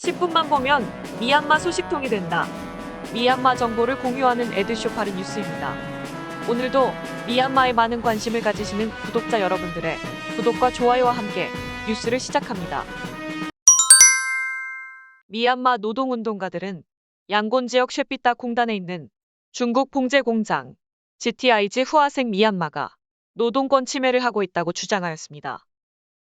10분만 보면 미얀마 소식통이 된다. 미얀마 정보를 공유하는 에드쇼파르 뉴스입니다. 오늘도 미얀마에 많은 관심을 가지시는 구독자 여러분들의 구독과 좋아요와 함께 뉴스를 시작합니다. 미얀마 노동운동가들은 양곤 지역 쉐피타 공단에 있는 중국 봉제 공장 GTIG 후아생 미얀마가 노동권 침해를 하고 있다고 주장하였습니다.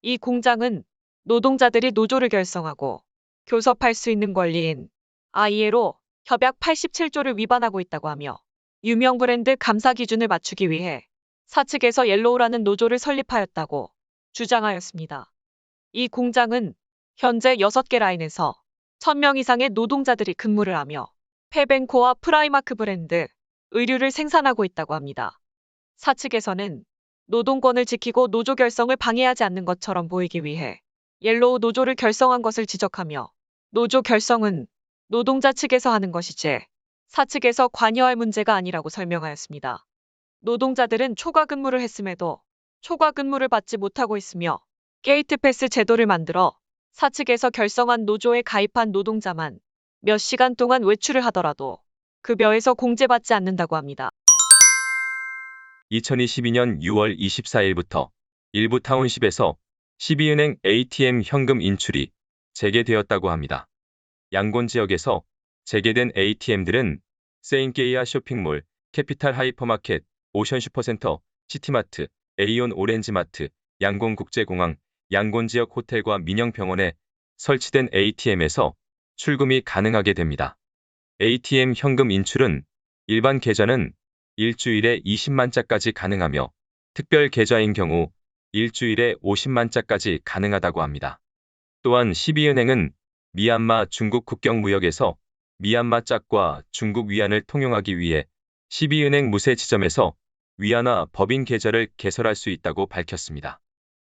이 공장은 노동자들이 노조를 결성하고 교섭할 수 있는 권리인 ILO 협약 87조를 위반하고 있다고 하며 유명 브랜드 감사 기준을 맞추기 위해 사측에서 옐로우라는 노조를 설립하였다고 주장하였습니다. 이 공장은 현재 6개 라인에서 1000명 이상의 노동자들이 근무를 하며 페벤코와 프라이마크 브랜드 의류를 생산하고 있다고 합니다. 사측에서는 노동권을 지키고 노조 결성을 방해하지 않는 것처럼 보이기 위해 옐로우 노조를 결성한 것을 지적하며 노조 결성은 노동자 측에서 하는 것이지 사측에서 관여할 문제가 아니라고 설명하였습니다. 노동자들은 초과 근무를 했음에도 초과 근무를 받지 못하고 있으며 게이트 패스 제도를 만들어 사측에서 결성한 노조에 가입한 노동자만 몇 시간 동안 외출을 하더라도 급여에서 공제받지 않는다고 합니다. 2022년 6월 24일부터 일부 타운십에서 12은행 ATM 현금 인출이 재개되었다고 합니다. 양곤 지역에서 재개된 ATM들은 세인게이아 쇼핑몰, 캐피탈 하이퍼마켓, 오션 슈퍼센터, 시티마트, 에이온 오렌지마트, 양곤국제공항, 양곤 지역 호텔과 민영병원에 설치된 ATM에서 출금이 가능하게 됩니다. ATM 현금 인출은 일반 계좌는 일주일에 20만 자까지 가능하며 특별 계좌인 경우 일주일에 50만 자까지 가능하다고 합니다. 또한 12은행은 미얀마 중국 국경 무역에서 미얀마 짝과 중국 위안을 통용하기 위해 12은행 무쇠 지점에서 위안화 법인 계좌를 개설할 수 있다고 밝혔습니다.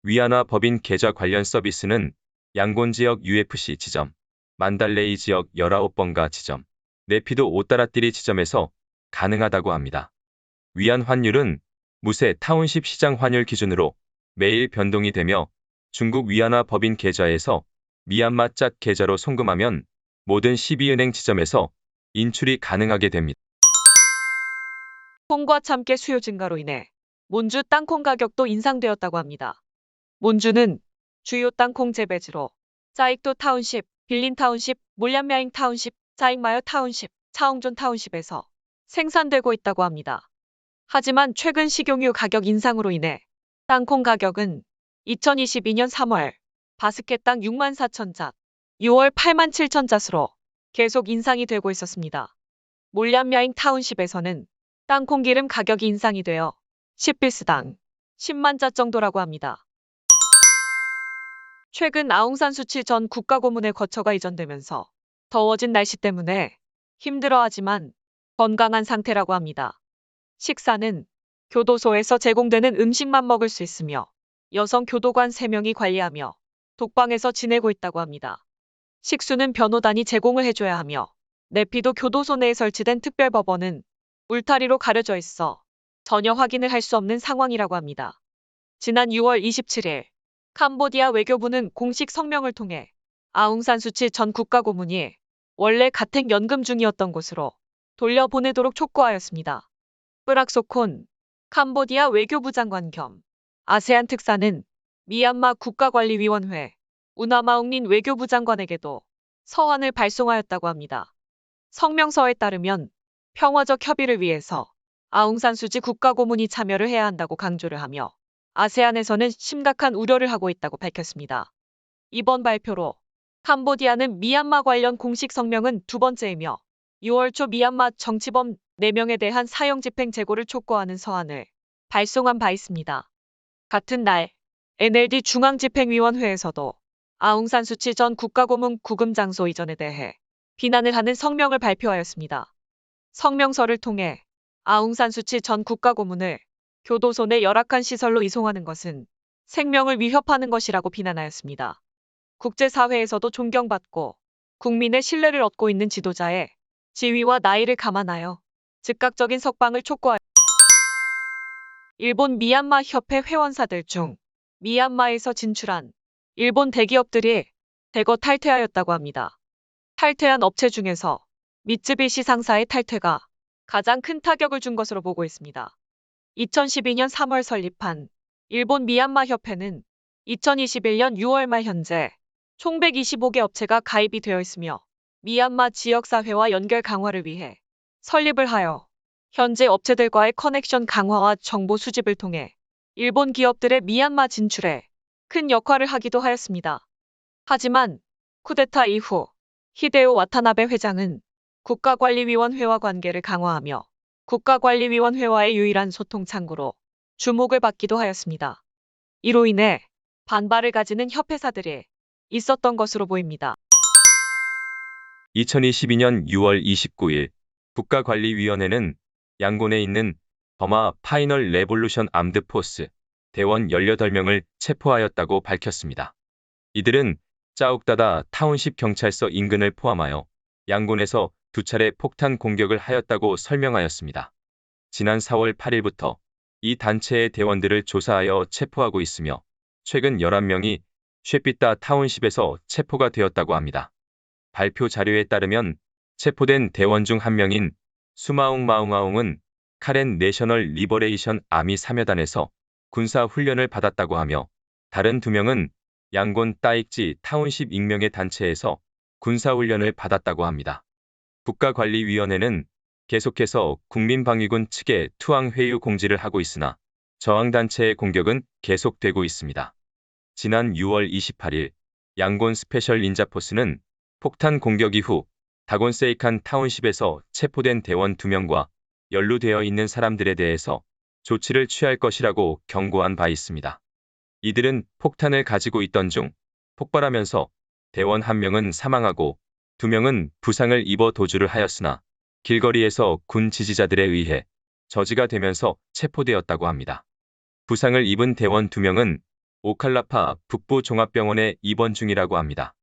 위안화 법인 계좌 관련 서비스는 양곤 지역 UFC 지점, 만달레이 지역 19번가 지점, 네피도 오따라띠리 지점에서 가능하다고 합니다. 위안 환율은 무쇠 타운십 시장 환율 기준으로 매일 변동이 되며 중국 위안화 법인 계좌에서 미얀마 짝 계좌로 송금하면 모든 12은행 지점에서 인출이 가능하게 됩니다. 콩과 참깨 수요 증가로 인해 몬주 땅콩 가격도 인상되었다고 합니다. 몬주는 주요 땅콩 재배지로 짜익도 타운십, 빌린 타운십, 몰량мя잉 타운십, 짜익마요 타운십, 차옹존 타운십에서 생산되고 있다고 합니다. 하지만 최근 식용유 가격 인상으로 인해 땅콩 가격은 2022년 3월 바스켓당 64,000잣, 6월 87,000잣으로 계속 인상이 되고 있었습니다. 몰량мя잉 타운십에서는 땅콩 기름 가격이 인상이 되어 10필스당 10만 잣 정도라고 합니다. 최근 아웅산 수치 전 국가고문의 거처가 이전되면서 더워진 날씨 때문에 힘들어하지만 건강한 상태라고 합니다. 식사는 교도소에서 제공되는 음식만 먹을 수 있으며 여성 교도관 3명이 관리하며 독방에서 지내고 있다고 합니다. 식수는 변호단이 제공을 해줘야 하며 네피도 교도소 내에 설치된 특별법원은 울타리로 가려져 있어 전혀 확인을 할 수 없는 상황이라고 합니다. 지난 6월 27일 캄보디아 외교부는 공식 성명을 통해 아웅산 수치 전 국가고문이 원래 가택 연금 중이었던 곳으로 돌려보내도록 촉구하였습니다. 프락소콘 캄보디아 외교부 장관 겸 아세안 특사는 미얀마 국가관리위원회 우나마웅린 외교부 장관에게도 서한을 발송하였다고 합니다. 성명서에 따르면 평화적 협의를 위해서 아웅산 수치 국가고문이 참여를 해야 한다고 강조를 하며 아세안에서는 심각한 우려를 하고 있다고 밝혔습니다. 이번 발표로 캄보디아는 미얀마 관련 공식 성명은 두 번째이며 6월 초 미얀마 정치범 4명에 대한 사형 집행 재고를 촉구하는 서한을 발송한 바 있습니다. 같은 날 NLD 중앙집행위원회에서도 아웅산 수치 전 국가고문 구금 장소 이전에 대해 비난을 하는 성명을 발표하였습니다. 성명서를 통해 아웅산 수치 전 국가고문을 교도소 내 열악한 시설로 이송하는 것은 생명을 위협하는 것이라고 비난하였습니다. 국제사회에서도 존경받고 국민의 신뢰를 얻고 있는 지도자의 지위와 나이를 감안하여 즉각적인 석방을 촉구하였습니다. 일본 미얀마 협회 회원사들 중 미얀마에서 진출한 일본 대기업들이 대거 탈퇴하였다고 합니다. 탈퇴한 업체 중에서 미쯔비시 상사의 탈퇴가 가장 큰 타격을 준 것으로 보고 있습니다. 2012년 3월 설립한 일본 미얀마 협회는 2021년 6월 말 현재 총 125개 업체가 가입이 되어 있으며 미얀마 지역사회와 연결 강화를 위해 설립을 하여 현재 업체들과의 커넥션 강화와 정보 수집을 통해 일본 기업들의 미얀마 진출에 큰 역할을 하기도 하였습니다. 하지만 쿠데타 이후 히데요 와타나베 회장은 국가관리위원회와 관계를 강화하며 국가관리위원회와의 유일한 소통 창구로 주목을 받기도 하였습니다. 이로 인해 반발을 가지는 협회사들이 있었던 것으로 보입니다. 2022년 6월 29일 국가관리위원회는 양곤에 있는 버마 파이널 레볼루션 암드 포스 대원 18명을 체포하였다고 밝혔습니다. 이들은 짜옥다다 타운십 경찰서 인근을 포함하여 양곤에서 2차례 폭탄 공격을 하였다고 설명하였습니다. 지난 4월 8일부터 이 단체의 대원들을 조사하여 체포하고 있으며 최근 11명이 쉐피따 타운십에서 체포가 되었다고 합니다. 발표 자료에 따르면 체포된 대원 중 한 명인 수마웅 마웅아웅은 카렌 내셔널 리버레이션 아미 사며단에서 군사 훈련을 받았다고 하며 다른 2명은 양곤 따익지 타운십 익명의 단체에서 군사 훈련을 받았다고 합니다. 국가관리위원회는 계속해서 국민방위군 측에 투항 회유 공지를 하고 있으나 저항단체의 공격은 계속되고 있습니다. 지난 6월 28일 양곤 스페셜 닌자포스는 폭탄 공격 이후 다곤세이칸 타운십에서 체포된 대원 2명과 연루되어 있는 사람들에 대해서 조치를 취할 것이라고 경고한 바 있습니다. 이들은 폭탄을 가지고 있던 중 폭발하면서 대원 1명은 사망하고 2명은 부상을 입어 도주를 하였으나 길거리에서 군 지지자들에 의해 저지가 되면서 체포되었다고 합니다. 부상을 입은 대원 2명은 오칼라파 북부 종합병원에 입원 중이라고 합니다.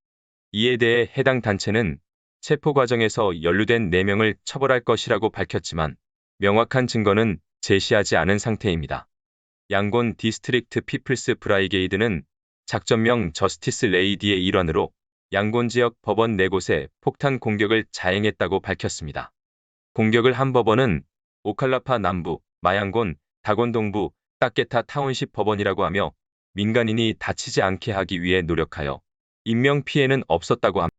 이에 대해 해당 단체는 체포 과정에서 연루된 4명을 처벌할 것이라고 밝혔지만 명확한 증거는 제시하지 않은 상태입니다. 양곤 디스트릭트 피플스 브라이게이드는 작전명 저스티스 레이디의 일환으로 양곤 지역 법원 4곳에 폭탄 공격을 자행했다고 밝혔습니다. 공격을 한 법원은 오칼라파 남부, 마양곤, 다곤 동부, 따케타 타운십 법원이라고 하며 민간인이 다치지 않게 하기 위해 노력하여 인명 피해는 없었다고 합니다.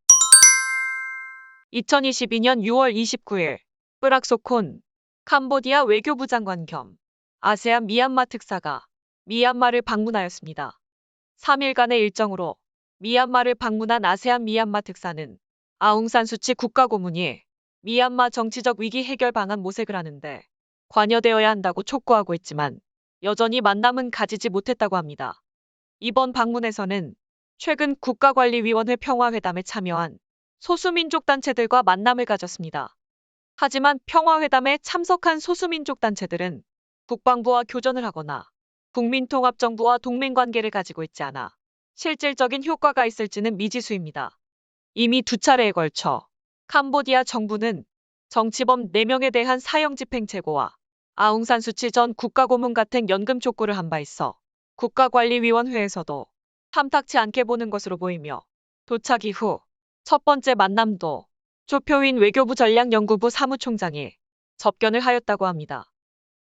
2022년 6월 29일 프락소콘 캄보디아 외교부 장관 겸 아세안 미얀마 특사가 미얀마를 방문하였습니다. 3일간의 일정으로 미얀마를 방문한 아세안 미얀마 특사는 아웅산 수치 국가고문이 미얀마 정치적 위기 해결 방안 모색을 하는데 관여되어야 한다고 촉구하고 있지만 여전히 만남은 가지지 못했다고 합니다. 이번 방문에서는 최근 국가관리위원회 평화회담에 참여한 소수민족 단체들과 만남을 가졌습니다. 하지만 평화회담에 참석한 소수민족 단체들은 국방부와 교전을 하거나 국민통합정부와 동맹관계를 가지고 있지 않아 실질적인 효과가 있을지는 미지수입니다. 이미 2차례에 걸쳐 캄보디아 정부는 정치범 4명에 대한 사형 집행 체고와 아웅산 수치 전 국가고문 같은 연금 촉구를 한 바 있어 국가관리위원회에서도 탐탁치 않게 보는 것으로 보이며 도착 이후 첫 번째 만남도 조표인 외교부 전략연구부 사무총장이 접견을 하였다고 합니다.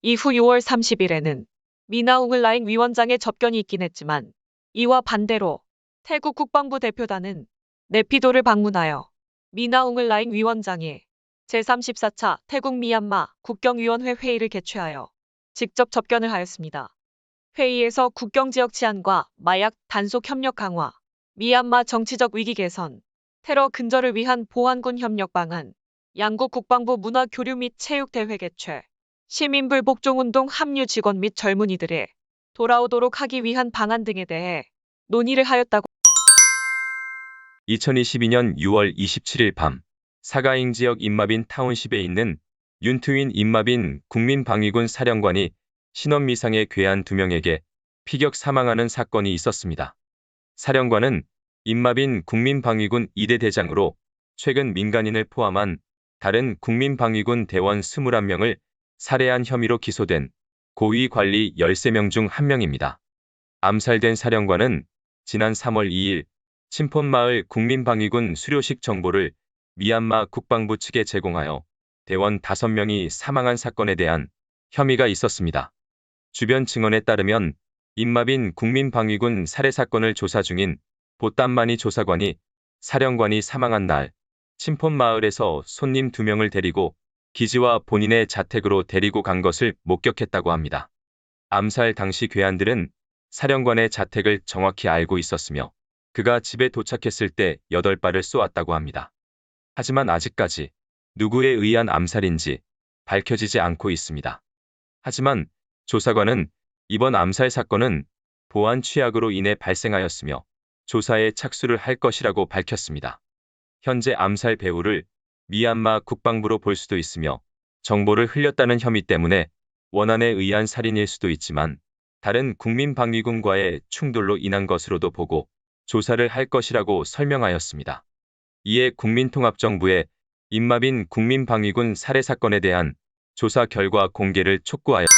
이후 6월 30일에는 미나웅을라잉 위원장의 접견이 있긴 했지만 이와 반대로 태국 국방부 대표단은 네피도를 방문하여 미나웅을라잉 위원장이 제34차 태국 미얀마 국경위원회 회의를 개최하여 직접 접견을 하였습니다. 회의에서 국경지역 치안과 마약 단속 협력 강화, 미얀마 정치적 위기 개선, 테러 근절을 위한 보안군 협력 방안, 양국 국방부 문화 교류 및 체육 대회 개최, 시민불 복종운동 합류 직원 및 젊은이들이 돌아오도록 하기 위한 방안 등에 대해 논의를 하였다고. 2022년 6월 27일 밤 사가잉 지역 임마빈 타운십에 있는 윤트윈 임마빈 국민방위군 사령관이 신원미상의 괴한 2명에게 피격 사망하는 사건이 있었습니다. 사령관은 임마빈 국민방위군 2대 대장으로 최근 민간인을 포함한 다른 국민방위군 대원 21명을 살해한 혐의로 기소된 고위 관리 13명 중 1명입니다. 암살된 사령관은 지난 3월 2일 침폰마을 국민방위군 수료식 정보를 미얀마 국방부 측에 제공하여 대원 5명이 사망한 사건에 대한 혐의가 있었습니다. 주변 증언에 따르면 임마빈 국민방위군 살해 사건을 조사 중인 보땀마니 조사관이 사령관이 사망한 날 침폰 마을에서 손님 2명을 데리고 기지와 본인의 자택으로 데리고 간 것을 목격했다고 합니다. 암살 당시 괴한들은 사령관의 자택을 정확히 알고 있었으며 그가 집에 도착했을 때 8발을 쏘았다고 합니다. 하지만 아직까지 누구에 의한 암살인지 밝혀지지 않고 있습니다. 하지만 조사관은 이번 암살 사건은 보안 취약으로 인해 발생하였으며 조사에 착수를 할 것이라고 밝혔습니다. 현재 암살 배후를 미얀마 국방부로 볼 수도 있으며 정보를 흘렸다는 혐의 때문에 원한에 의한 살인일 수도 있지만 다른 국민방위군과의 충돌로 인한 것으로도 보고 조사를 할 것이라고 설명하였습니다. 이에 국민통합정부에 임마빈 국민방위군 살해 사건에 대한 조사 결과 공개를 촉구하였습니다.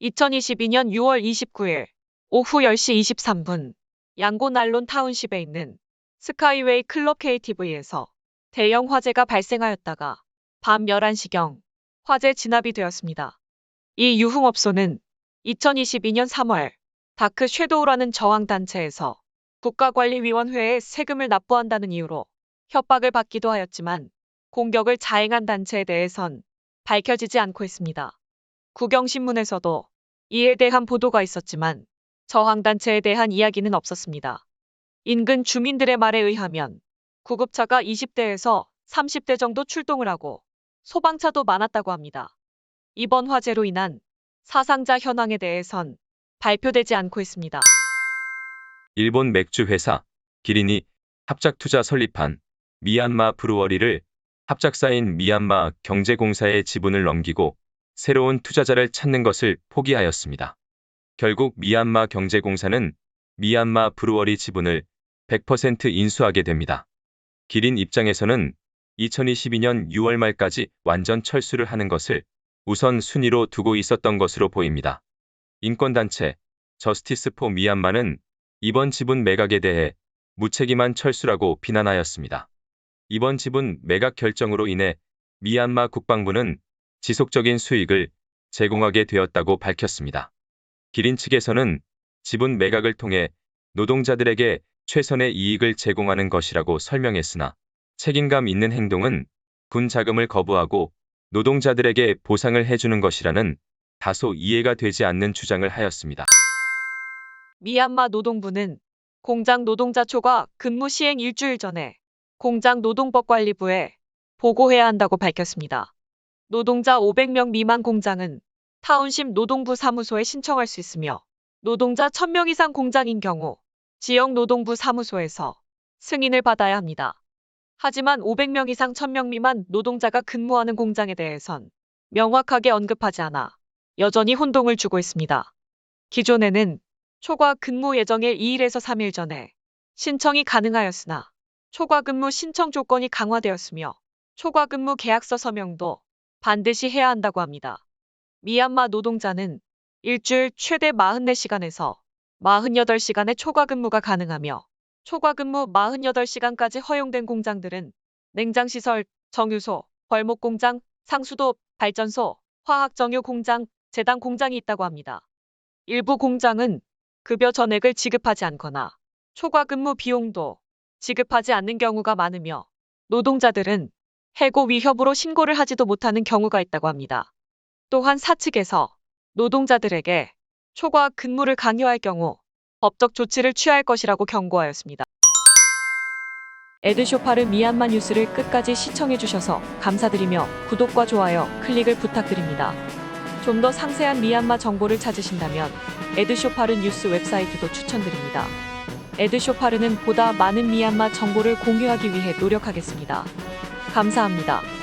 2022년 6월 29일 오후 10시 23분 양곤 알론 타운십에 있는 스카이웨이 클럽 KTV에서 대형 화재가 발생하였다가 밤 11시경 화재 진압이 되었습니다. 이 유흥업소는 2022년 3월 다크 섀도우라는 저항단체에서 국가관리위원회에 세금을 납부한다는 이유로 협박을 받기도 하였지만 공격을 자행한 단체에 대해선 밝혀지지 않고 있습니다. 국영신문에서도 이에 대한 보도가 있었지만 저항단체에 대한 이야기는 없었습니다. 인근 주민들의 말에 의하면 구급차가 20대에서 30대 정도 출동을 하고 소방차도 많았다고 합니다. 이번 화재로 인한 사상자 현황에 대해선 발표되지 않고 있습니다. 일본 맥주 회사 기린이 합작투자 설립한 미얀마 브루어리를 합작사인 미얀마 경제공사에 지분을 넘기고 새로운 투자자를 찾는 것을 포기하였습니다. 결국 미얀마 경제공사는 미얀마 브루어리 지분을 100% 인수하게 됩니다. 기린 입장에서는 2022년 6월 말까지 완전 철수를 하는 것을 우선 순위로 두고 있었던 것으로 보입니다. 인권단체 저스티스 포 미얀마는 이번 지분 매각에 대해 무책임한 철수라고 비난하였습니다. 이번 지분 매각 결정으로 인해 미얀마 국방부는 지속적인 수익을 제공하게 되었다고 밝혔습니다. 기린 측에서는 지분 매각을 통해 노동자들에게 최선의 이익을 제공하는 것이라고 설명했으나 책임감 있는 행동은 군 자금을 거부하고 노동자들에게 보상을 해주는 것이라는 다소 이해가 되지 않는 주장을 하였습니다. 미얀마 노동부는 공장 노동자 초과 근무 시행 일주일 전에 공장 노동법관리부에 보고해야 한다고 밝혔습니다. 노동자 500명 미만 공장은 타운십 노동부 사무소에 신청할 수 있으며 노동자 1000명 이상 공장인 경우 지역 노동부 사무소에서 승인을 받아야 합니다. 하지만 500명 이상 1000명 미만 노동자가 근무하는 공장에 대해선 명확하게 언급하지 않아 여전히 혼동을 주고 있습니다. 기존에는 초과 근무 예정일 2일에서 3일 전에 신청이 가능하였으나 초과 근무 신청 조건이 강화되었으며 초과 근무 계약서 서명도 반드시 해야 한다고 합니다. 미얀마 노동자는 일주일 최대 44시간에서 48시간의 초과 근무가 가능하며 초과 근무 48시간까지 허용된 공장들은 냉장시설, 정유소, 벌목공장, 상수도, 발전소, 화학정유 공장, 제당 공장이 있다고 합니다. 일부 공장은 급여 전액을 지급하지 않거나 초과 근무 비용도 지급하지 않는 경우가 많으며 노동자들은 해고 위협으로 신고를 하지도 못하는 경우가 있다고 합니다. 또한 사측에서 노동자들에게 초과 근무를 강요할 경우 법적 조치를 취할 것이라고 경고하였습니다. 에드쇼파르 미얀마 뉴스를 끝까지 시청해주셔서 감사드리며 구독과 좋아요, 클릭을 부탁드립니다. 좀 더 상세한 미얀마 정보를 찾으신다면 에드쇼파르 뉴스 웹사이트도 추천드립니다. 에드쇼파르는 보다 많은 미얀마 정보를 공유하기 위해 노력하겠습니다. 감사합니다.